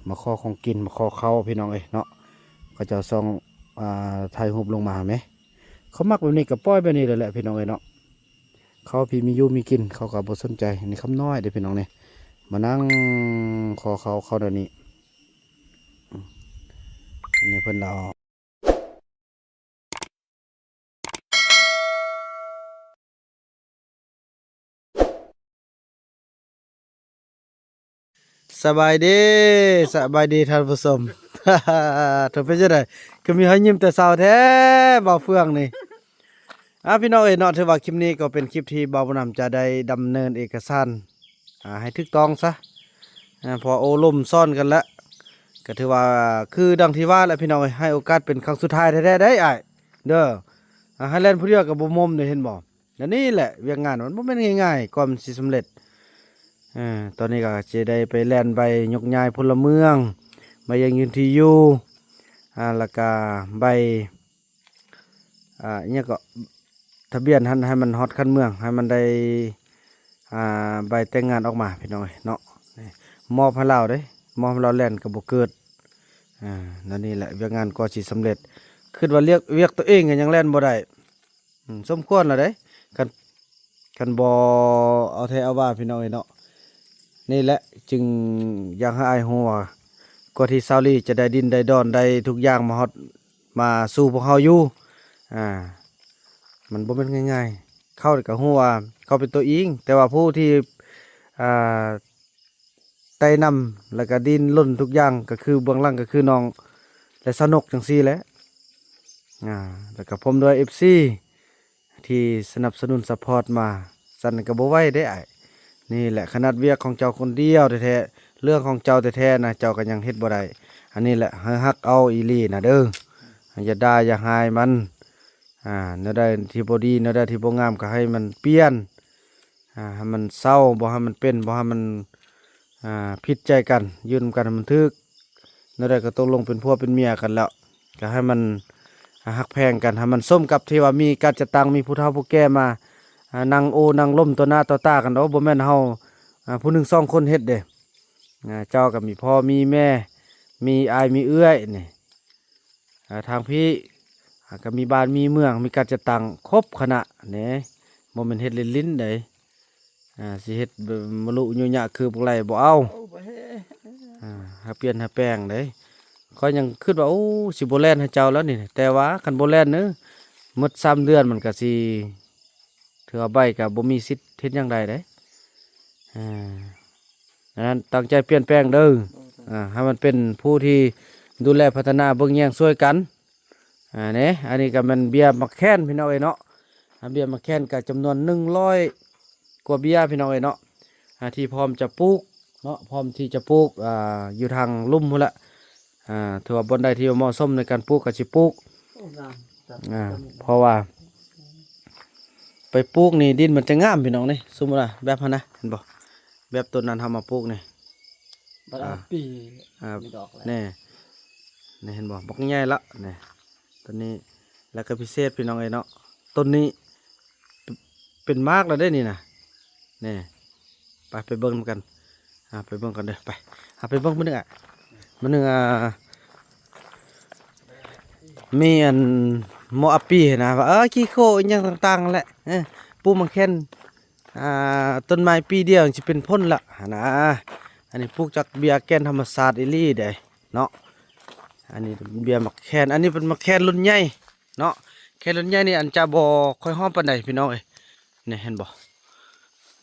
มาขอของกินมาขอข้าวพี่น้องเอ้ยเนาะเขาจะส่องถ่ายรูปลงมาไหมเขามักแบบนี้กับป้อยแบบนี้เลยแหละพี่น้องเอ้ยเนาะเขาพี่มีอยู่มีกินเขาก็บ่สนใจนี่คำน้อยเด้อพี่น้องเนี่ยมานั่งขอเขาเดี๋ยวนี้อืมอันนี้เพิ่นเราสบายดีสบายดีท่านผู้ชม เธอเป็นจังไดคือมีให้ยิ้มแต่เช้าแท้บ่าวเฟืองนี่พี่น้องเอ้ยเนาะถือว่าคลิปนี้ก็เป็นคลิปที่บ่าวบุญนำจะได้ดำเนินเอกสารให้ถูกต้องซะพอโอ้ล่มซ่อนกันแล้วก็ถือว่าคือดังที่ว่าแหละพี่น้องเอ้ยให้โอกาสเป็นครั้งสุดท้ายแท้ๆได้อ้ายเด้อให้เล่นผู้เดียวก็บ่มุมได้เห็นบ่แล้วนี่แหละเวียกงานมันบ่แม่นง่ายๆก่อนมันสิสำเร็จตอนนี้ก็จะได้ไปแล่นใบยกย้ายพลเมืองใบยังยืนที่อยู่แล้วก็ใบเนี่ยก็ทะเบียนให้มันฮอดคันเมืองให้มันได้ใบแต่งงานออกมาพี่น้องเอ้ยเนาะมอบให้เราเด้มอบให้เราแล่นก็บ่เกิดนั่นนี่แหละเวียกงานก็สิสำเร็จคิดว่าเรียกเวียกตัวเองก็ยังแล่นบ่ได้สมควรแล้วเด้คันบ่เอาแท้เอาว่าพี่น้องเอ้ยเนาะนี่แหละจึงอยากให้อ้ายฮู้ว่าก่อนที่ซาวลีจะได้ดินได้ดอนได้ทุกอย่างมาฮอดมาสู่พวกเฮาอยู่อ่ามันบ่แม่นง่ายๆเข้าก็ฮู้ว่าเขาเป็นตัวอิงแต่ว่าผู้ที่อ่าไต่นำแล้วก็ดินล้นทุกอย่างก็คือเบื้องหลังก็คือน้องและสนุกจังซี่แหละแล้วก็ผมด้วย FC ที่สนับสนุนซัพพอร์ตมาสั่นก็บ่ไหวได้อ้ายนี่แหละขนาดเวียกของเจ้าคนเดียวแท้ๆเรื่องของเจ้าแท้ๆนะเจ้าก็ยังเฮ็ดบ่ได้อันนี้แหละฮักเอาอีหลีนะเด้ออย่าด่าอย่าหายมันเนื้อได้ที่บ่ดีเนื้อได้ที่บ่งามก็ให้มันเปลี่ยนให้มันเศร้าบ่ให้มันเป็นบ่ให้มันผิดใจกันยืนกันให้มันทึกเนื้อได้ก็ตกลงเป็นผัวเป็นเมียกันแล้วก็ให้มันฮักแพงกันให้มันส้มกับที่ว่ามีการจะตังมีผู้เฒ่าผู้แก่มานั่งโอนั่งล้มต่อหน้าต่อตากันเนาะบ่แม่นเฮาผู้หนึ่งสองคนเฮ็ดเด้เจ้าก็มีพ่อมีแม่มีอายมีเอื้อยนี่ทางพี่ก็มีบ้านมีเมืองมีการจะตังครบขณะเนี่ยบ่แม่นเฮ็ดลิ้นๆได้สิเฮ็ดมะลุยุ่ยยะคือพวกไรบ่เอาหาเปลี่ยนหาแปลงได้เขายังคิดว่าโอ้สิบ่แล่นให้เจ้าแล้วนี่แต่ว่าคันบ่แล่นเด้อหมด3 เดือนมันก็สิถือเอาใบก็บ่มีสิทธิ์เฮ็ดหยังใดเด้ดังนั้นตั้งใจเปลี่ยนแปลงเด้อให้มันเป็นผู้ที่ดูแลพัฒนาเบิ่งแย่งช่วยกันเนี่ยอันนี้ก็มันเบียร์มักแค้นพี่น้องเอ้ยเนาะเบียร์มักแค้นก็จำนวน100กว่าเบียร์พี่น้องเอ้ยเนาะที่พร้อมจะปลูกเนาะพร้อมที่จะปลูกอยู่ทางลุ่มพุ่นละถือว่าบนใดที่เหมาะสมในการปลูกก็สิปลูกเพราะว่าไปปลูกนี่ดินมันจะงามพี่น้องนี่สมมุติว่าแบบนั้นนะเห็นบ่แบบต้นนั้นทำมาปลูกนี่บัดปีมีดอกแน่นี่เห็นบ่บักใหญ่ละนี่ต้นนี้แล้วก็พิเศษพี่น้องเอ้ยเนาะต้นนี้เป็นมากแล้วได้นี่นะนี่ไปเบิ่งกันไปเบิ่งกันเด้อไปไปเบิ่งมื้อนึงมื้อนึงมีอันหมออปีนะว่าขี้โคอิหยังต่างๆแหละปลูกมันแค่นต้นไม้ปีเดียวสิเป็นพ้นละนะอันนี้ปลูกจากเบียร์แกนธรรมศาสตร์อีหลีเด้เนาะอันนี้เบียร์มักแคนอันนี้เป็นมักแคนรุ่นใหญ่เนาะแคนรุ่นใหญ่นี่อันจะบ่ค่อยหอมปานใดพี่น้องเอ้ยนี่เห็นบ่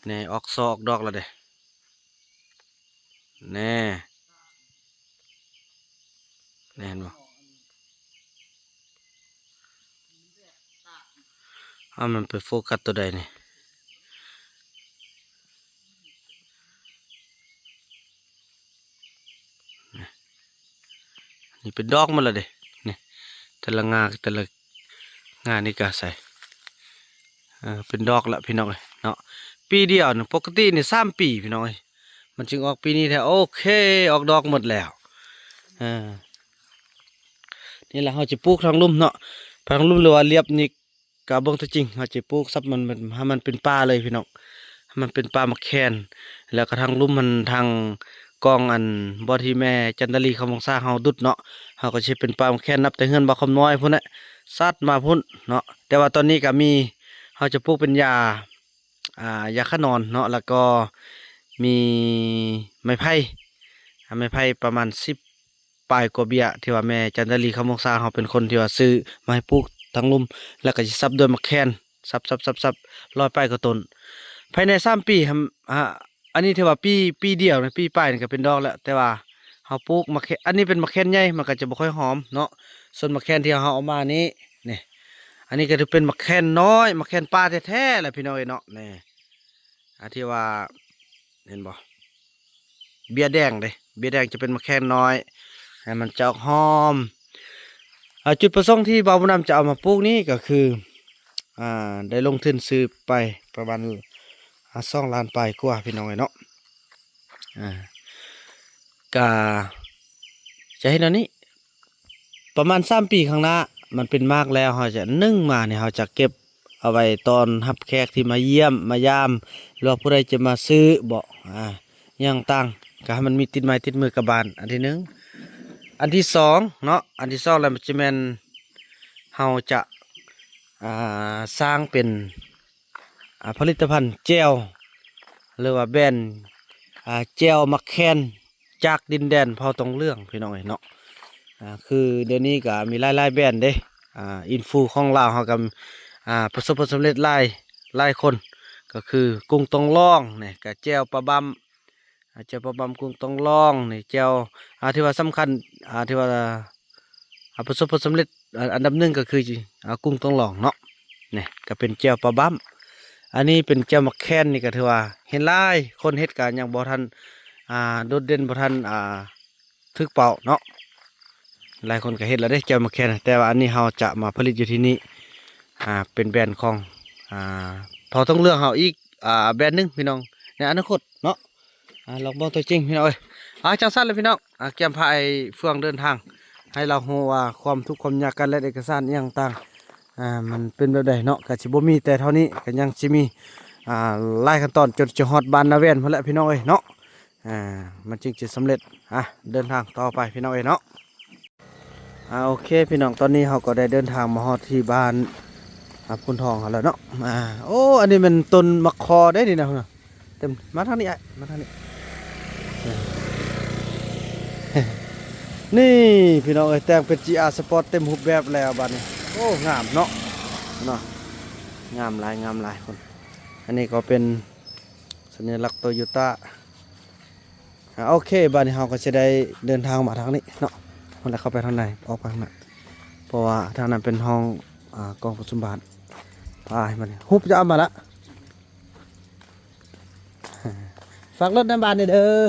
นี่ออกซอกดอกแล้วเด้นี่นี่เห็นบ่มันไปโฟกัสตัวใดนี่นี่เป็นดอกมันและเด้นี่แต่ละงานี่ก็ใส่เป็นดอกละพี่น้องเอ้ยเนาะปีเดียวนึงปกตินี่3 ปีพี่น้องเอ้ยมันจึงออกปีนี้แท้โอเคออกดอกหมดแล้วนี่แหละเราจะปลูกทางลุ่มเนาะทางลุ่มหรือว่าเรียบนี่กะเบิ่งตัวจริงเราจะปลูกซับมันให้มันเป็นป่าเลยพี่น้องให้มันเป็นป่ามะแคนแล้วก็ทางลุ่มมันทาง กองอันบ่ที่แม่จันทลีคำวงซ่าเฮาดุดเนาะเฮาก็สิเป็นปลาแค่นนับแต่เฮือนบ่คำน้อยพุ่นน่ะซัดมาพุ่นเนาะแต่ว่าตอนนี้ก็มีเฮาจะปลูกเป็นยาขนอนเนาะแล้วก็มีไม้ไผ่ไม้ไผ่ประมาณ10ปลายกว่าเบี้ยที่ว่าแม่จันทลีคำวงซ่าเฮาเป็นคนที่ว่าซื้อมาให้ปลูกทั้งลุมแล้วก็สิซับด้วยมะแคนซับร้อยปลายกว่าต้นภายใน3 ปีอันนี้ถือว่าปีเดียวนะปีปลายนี่ก็เป็นดอกแล้วแต่ว่าเฮาปลูกมะแคนอันนี้เป็นมะแคนใหญ่มันก็จะบ่ค่อยหอมเนาะส่วนมะแคนที่เฮาเอามานี้นี่อันนี้ก็ถือเป็นมะแคนน้อยมะแคนป่าแท้ๆแหละพี่น้องเอ้ยเนาะนี่ที่ว่าเห็นบ่เบี้ยแดงเด้เบี้ยแดงจะเป็นมะแคนน้อยให้มันจะออกหอมจุดประสงค์ที่บ่าวบุญนำจะเอามาปลูกนี้ก็คือได้ลงทุนซื้อไปประมาณ2 ล้านปลายกว่าพี่น้องเอ้ยเนาะก็จะเห็นอันนี้ประมาณ3 ปีข้างหน้ามันเป็นมากแล้วเราจะนึ่งมาเนี่ยเราจะเก็บเอาไว้ตอนรับแขกที่มาเยี่ยมมายามหรือว่าผู้ใดจะมาซื้อบ่อย่างต่างก็ให้มันมีติดไม้ติดมือกับบานอันที่หนึ่งอันที่สองเนาะอันที่สองแล้วมันจะแม่นเราจะสร้างเป็นผลิตภัณฑ์เจลหรือว่าแบรนด์เจลมักแคนจากดินแดนเผาตองเรื่องพี่น้องเนาะคือเดี๋ยวนี้ก็มีหลายแบรนด์เด้อินฟูของลาวเขากับประสบผลสำเร็จหลายคนก็คือกุ้งตองล่องเนี่ยกับเจลปลาบัมกุ้งตองล่องนี่เจลที่ว่าสำคัญที่ว่าประสบผลสำเร็จอันดับหนึ่งก็คือกุ้งตองล่องเนาะเนี่ยก็เป็นเจลปลาบัมอันนี้เป็นเจลมักแคนนี่ก็ถือว่าเห็นหลายคนเฮ็ดกันอย่างบ่ทันโดดเด่นบ่ทันทึกเป่าเนาะหลายคนก็เฮ็ดแล้วได้เจลมักแคนแต่ว่าอันนี้เราจะมาผลิตอยู่ที่นี่เป็นแบรนด์ของพอต้องเลือกเฮาอีกแบรนด์หนึงพี่น้องในอนาคตเนาะลองเบิ่งตัวจริงพี่น้องเอ้ยจังซั่นเลยพี่น้องเกี่ยมพายเฟื่องเดินทางให้เราฮู้ว่าความทุกข์ความยากกันและเอกสารอหย่างต่างมันเป็นแบบใดเนาะก็สิบ่มีแต่เท่านี้ก็ยังสิมีหลายขั้นตอนจนจะฮอดบ้านนาแว่นพุ่นแหละพี่น้องเอ้ยเนาะมันจึงจะสำเร็จเดินทางต่อไปพี่น้องเอ้ยเนาะโอเคพี่น้องตอนนี้เราก็ได้เดินทางมาฮอดที่บ้านพุนทองแล้วเนาะโอ้อันนี้มันต้นมะคอได้ดินะคุณเต็มมาทางนี้มาทางนี้นี่พี่น้องเอ้ยแต่งเป็น GR Sport เต็มรูปแบบแล้วบัดนี้โอ้งามเนาะงามหลายคนอันนี้ก็เป็นสัญลักษณ์โตโยต้าโอเคบัดนี้เราก็จะได้เดินทางมาทางนี้เนาะมันแล้วเข้าไปทางไหนออกไปทางนั้นเพราะว่าทางนั้นเป็นห้องกองประชุมบาทไปมันฮุบจะเอามาละฝากรถน้ำบานเด้อ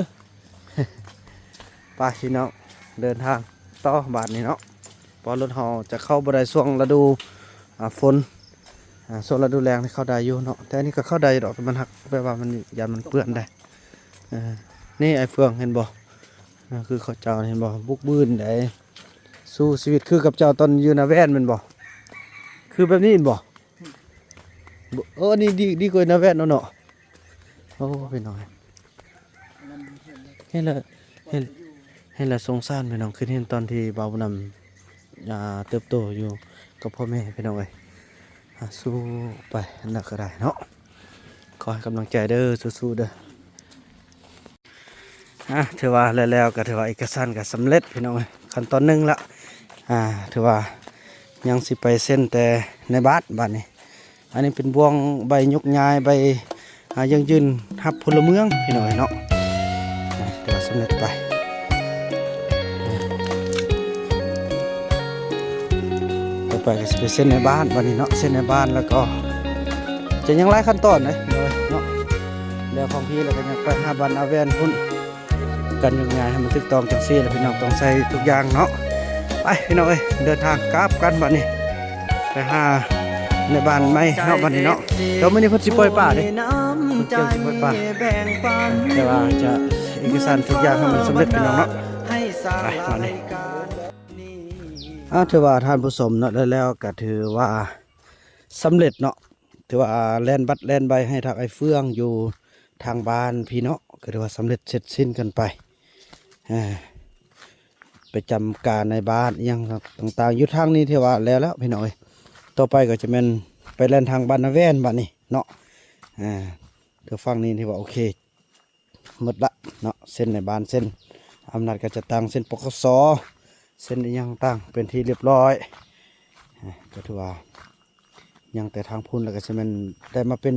ไปพี่น้องเดินทางต่อบาทนี้เนาะพอรถเราจะเข้าบริเวณช่วงฤดูฝนช่วงฤดูแรงที่เข้าได้อยู่เนาะแต่นี่ก็เข้าได้ดอกมันหักแปลว่ามันยันมันเปื้อนได้นี่ไอ้เฟืองเห็นบ่คือเขาเจ้าเห็นบ่บุกบืนได้สู้ชีวิตคือกับเจ้าตอนอยู่นาแว่นมันบ่คือแบบนี้เห็นบ่นี่ดีกว่านาแว่นเนาะโอ้พี่น้องเห็นแล้วสงสารพี่น้องคือเห็นตอนที่บ่าวนำเติบโตอยู่กับพ่อแม่พี่น้องเอ้ยสู้ไปนักก็ได้เนาะขอให้กำลังใจเด้อสู้ๆเด้อถือว่าแล้วก็ถือว่าเอกสารก็สำเร็จพี่น้องเอ้ยขั้นตอนหนึ่งละถือว่ายังสิไปเส้นแต่ในบ้านนี้อันนี้เป็นบ่วงใบยกย้ายใบยังยืนทับพลเมืองพี่น้องเอ้ยเนาะถือว่าสำเร็จไปก็จะไปเส้นในบ้านวันนี้เนาะเส้นในบ้านแล้วก็จะยังไล่ขั้นตอนเลยเนาะแล้วของพี่แล้วก็ยังไปหาบ้านอาเวนพุ่นกันยังไงให้มันตึกตองจังซี่แล้วพี่น้องต้องใส่ทุกอย่างเนาะไปพี่น้องเอ้ยเดินทางกลับกันวันนี้ไปหาในบ้านไม่เนาะวันนี้เนาะเดี๋ยวมื้อนี้เพิ่นสิปล่อยป่าเด้เพิ่นเกี่ยวสิปล่อยป่าแต่ว่าจะเอกสารทุกอย่างให้มันสำเร็จพี่น้องเนาะไปวันนี้ถือว่าท่านผู้ชมเนาะแล้วก็ถือว่าสำเร็จเนาะถือว่าแล่นบัตรแล่นใบให้ทางไอ้เฟื่องอยู่ทางบ้านพี่เนาะก็ถือว่าสำเร็จเสร็จสิ้นกันไป อ่าไปจำการในบ้านอิหยังต่างๆอยู่ทางนี้ที่ว่าแล้วพี่น้องเอ้ยต่อไปก็จะเป็นไปแล่นทางบ้านนาแว่นบ้านนี้เนาะเดี๋ยวฟังนี้ที่ว่าโอเคหมดละเนาะเส้นในบ้านเส้นอำนาจก็จะตั้งเส้นปกสเส้นอิหยังตั้งเป็นที่เรียบร้อยก็ถือว่ายังแต่ทางพุ่นแล้วก็จะเป็นได้มาเป็น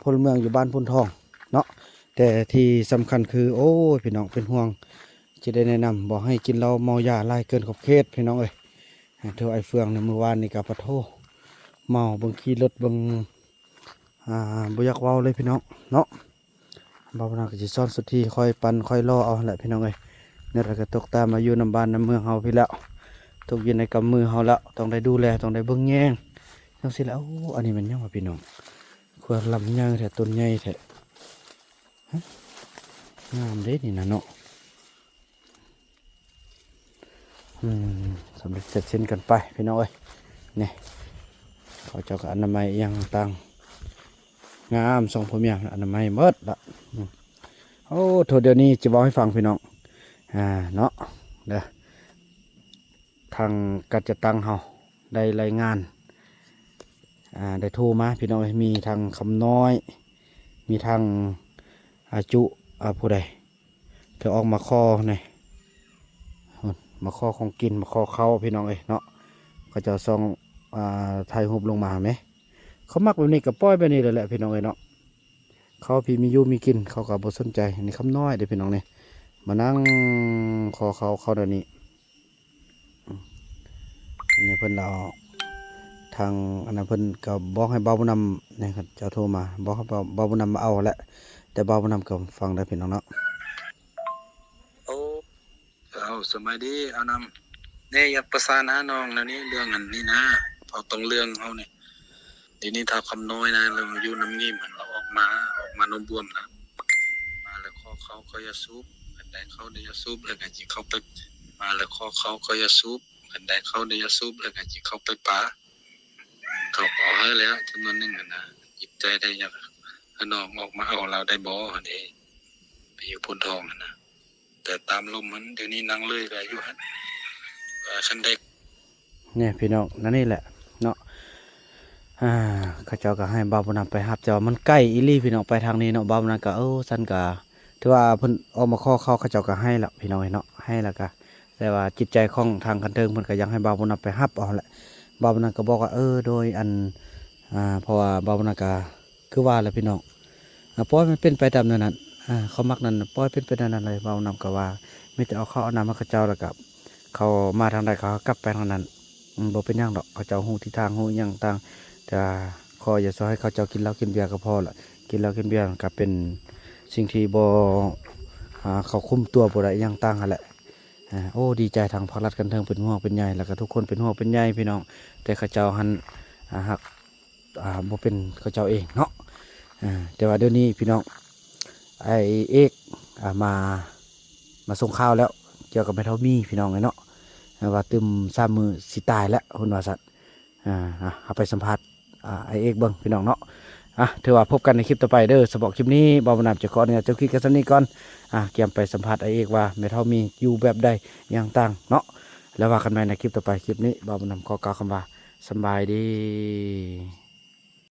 พลเมืองอยู่บ้านพุ่นทองเนาะแต่ที่สำคัญคือโอ้ยพี่น้องเป็นห่วงจะได้แนะนำบอกให้กินเหล้าเมายาไล่เกินขอบเขตพี่น้องเอ้ยเธอไอ้เฟืองในเมื่อวานนี่กับปะโทเมาบางขี่รถบางบุยักเว้าเลยพี่น้องเนาะบ่าวนาก็จะซ่อนสุดที่คอยปั่นคอยล่อเอาแหละพี่น้องเอ้ยเนี่ยเราก็ตกตามมาอยู่นำบ้านนำเมืองเฮาพี่แล้วตกอยู่ในกำมือเฮาแล้วต้องได้ดูแลต้องได้เบิ่งแยงจังสิแล้วโอ้อันนี้มันยังว่าพี่น้องควรลำใหญ่แท้ต้นใหญ่แท้งามเด้นี่นะเนาะสำเร็จเสร็จสิ้นกันไปพี่น้องเอ้ยนี่เขาเจ้ากับอนามัยยังต่างงามทรงผมอย่างอนามัยเมิดละโอ้โทษเดี๋ยวนี้จะบอกให้ฟังพี่น้องเนาะเด้อทางกัจจตังเฮาได้รายงานได้โทรมาพี่น้องมีทางคำน้อย มีทางอาจุผู้ใดเธอออกมาข้อนี่มาข้อของกินมาข้อเขาพี่น้องเอ้ยเนาะก็จะส่องถ่ายรูปลงมาไหมเขามักแบบนี้กับป้อยแบบนี้เลยแหละพี่น้องเอ้ยเนาะเขาพี่มีอยู่มีกินเขาก็บ่สนใจนี่คำน้อยเด้อพี่น้องเนี่ยมานั่งคอเขาเดี๋ยวนี้อันนี้เพิ่นเราทางอันนั้นเพิ่นก็บอกให้เบาบุญนำนี่ครับเจ้าโทรมาบอกให้เบาบุญนำมาเอาแหละแต่เบาบุญนำก็ฟังได้พี่น้องเนาะโอ้เอาสมัยดีเอานำเนี่ยอย่าประสานหาน้องนะนี่เรื่องอันนี้นะพอต้องเรื่องเขาเนี่ยทีนี้ถ้าคำน้อยนะเราอยู่น้ำงี่มันเราออกมานมบวมนะมาแล้วเขาก็จะซุบกันได้เขาได้จะซุบแล้วก็จิเขาไปมาแล้วเขาก็จะซุบกันได้เขาได้จะซุบแล้วก็จิเขาไปป่าเขาขอให้แล้วจำนวนหนึ่งนะจิตใจได้ยังน้องออกมาเอาเราได้บ่อันนี้ไปอยู่พ้นทองนะแต่ตามลมมันเดี๋ยวนี้นั่งเลยก็อายุคันเด็กเนี่ยพี่น้องนั่นนี่แหละเนาะเขาเจ้าก็ให้บ่าวบุญนำไปรับเจ้ามันใกล้อีลี่พี่น้องไปทางนี้เนาะบ่าวบุญนำก็สันก็ถือว่าเพิ่นออกมาข้อเขาเจ้าก็ให้ละพี่น้องเนาะให้แล้วก็แต่ว่าจิตใจของทางคันเทิงเพิ่นก็ยังให้บ่าวบุญนำไปรับเอาแหละบ่าวบุญนำก็บอกว่าโดยอันเพราะว่าบ่าวบุญนำก็คือว่าแหละพี่น้องปล่อยมันเป็นไปตามนั้นเขามักนั้นปล่อยเป็นไปตามนั้นเลยบ่าวบุญนำก็ว่าไม่แต่เอาข้าวเอาน้ำมาเขาเจ้าแล้วก็เขามาทางใดเขากลับไปทางนั้นบ่เป็นหยังดอกเขาเจ้าฮู้ทิศทางฮู้หยังต่างแต่ขออย่าซอยให้เขาเจ้ากินเหล้ากินเบียร์ก็พอละกินเหล้ากินเบียร์ก็เป็นสิ่งที่บ่เขาคุมตัวบ่ได้หยังต่างหั่นแหละโอ้ดีใจทางภาครัฐกันเทิงเป็นห่วงเป็นใยแล้วก็ทุกคนเป็นห่วงเป็นใยพี่น้องแต่เขาเจ้าหันหักบ่เป็นเขาเจ้าเองเนาะแต่ว่าเดี๋ยวนี้พี่น้องไอเอกมาส่งข่าวแล้วเกี่ยวกับแม่เฒ่ามีพี่น้องเนาะว่าตึม3 มื้อสิตายแล้วหุ่นว่าสัตว์เอาไปสัมภาษณ์ไอเอกเบิ้งพี่น้องเนาะถือว่าพบกันในคลิปต่อไปเด้อสำหรับคลิปนี้บ่าวบุญนำจะขอเนี่ยเจ้าคิดกันสักนิดก่อนเกี่ยมไปสัมภาษณ์ไอเอกว่าแม่เฒ่ามีอยู่แบบใดอย่างต่างเนาะแล้วว่ากันใหม่ในคลิปต่อไปคลิปนี้บ่าวบุญนำขอกล่าวคำว่าสบายดี